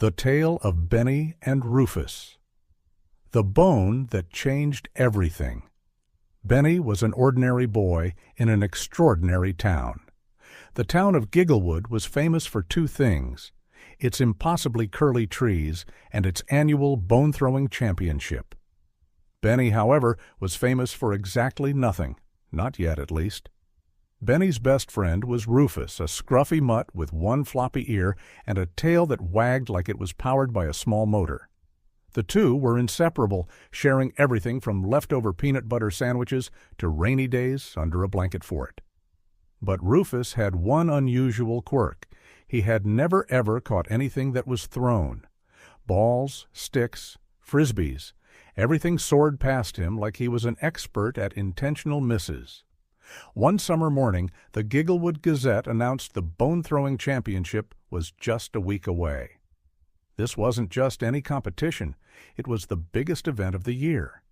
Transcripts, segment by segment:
The Tale of Benny and Rufus. The Bone That Changed Everything. Benny was an ordinary boy in an extraordinary town. The town of Gigglewood was famous for two things: its impossibly curly trees and its annual bone-throwing championship. Benny, however, was famous for exactly nothing, not yet at least. Benny's best friend was Rufus, a scruffy mutt with one floppy ear and a tail that wagged like it was powered by a small motor. The two were inseparable, sharing everything from leftover peanut butter sandwiches to rainy days under a blanket fort. But Rufus had one unusual quirk. He had never ever caught anything that was thrown. Balls, sticks, frisbees, everything soared past him like he was an expert at intentional misses. One summer morning, the Gigglewood Gazette announced the bone-throwing championship was just a week away. This wasn't just any competition. It was the biggest event of the year.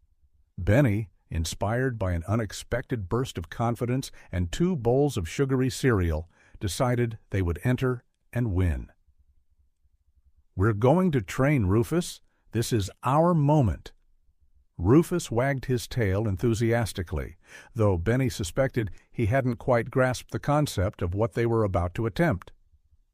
Benny, inspired by an unexpected burst of confidence and 2 bowls of sugary cereal, decided they would enter and win. "We're going to train, Rufus. This is our moment." Rufus wagged his tail enthusiastically, though Benny suspected he hadn't quite grasped the concept of what they were about to attempt.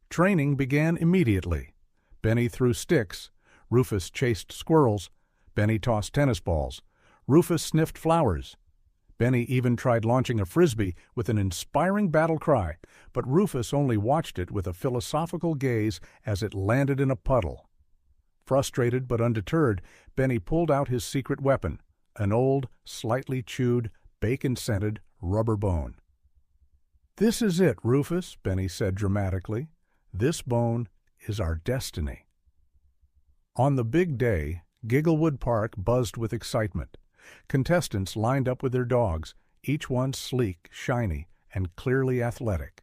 Training began immediately. Benny threw sticks, Rufus chased squirrels, Benny tossed tennis balls, Rufus sniffed flowers. Benny even tried launching a frisbee with an inspiring battle cry, but Rufus only watched it with a philosophical gaze as it landed in a puddle. Frustrated but undeterred, Benny pulled out his secret weapon, an old, slightly chewed, bacon-scented rubber bone. "This is it, Rufus," Benny said dramatically. "This bone is our destiny." On the big day, Gigglewood Park buzzed with excitement. Contestants lined up with their dogs, each one sleek, shiny, and clearly athletic.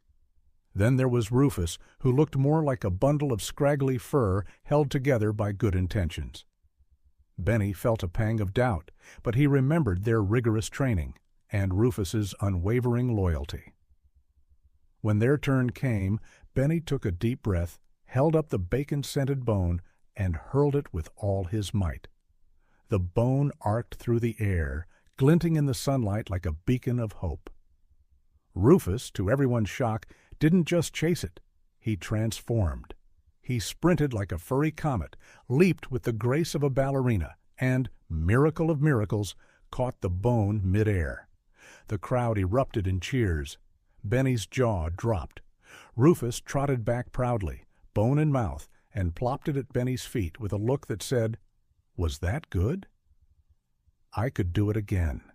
Then there was Rufus, who looked more like a bundle of scraggly fur held together by good intentions. Benny felt a pang of doubt, but he remembered their rigorous training and Rufus's unwavering loyalty. When their turn came, Benny took a deep breath, held up the bacon-scented bone, and hurled it with all his might. The bone arced through the air, glinting in the sunlight like a beacon of hope. Rufus, to everyone's shock, didn't just chase it. He transformed. He sprinted like a furry comet, leaped with the grace of a ballerina, and, miracle of miracles, caught the bone midair. The crowd erupted in cheers. Benny's jaw dropped. Rufus trotted back proudly, bone in mouth, and plopped it at Benny's feet with a look that said, "Was that good? I could do it again."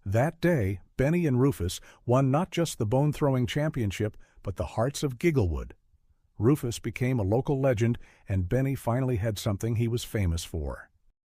That day, Benny and Rufus won not just the bone-throwing championship, but the hearts of Gigglewood. Rufus became a local legend, and Benny finally had something he was famous for.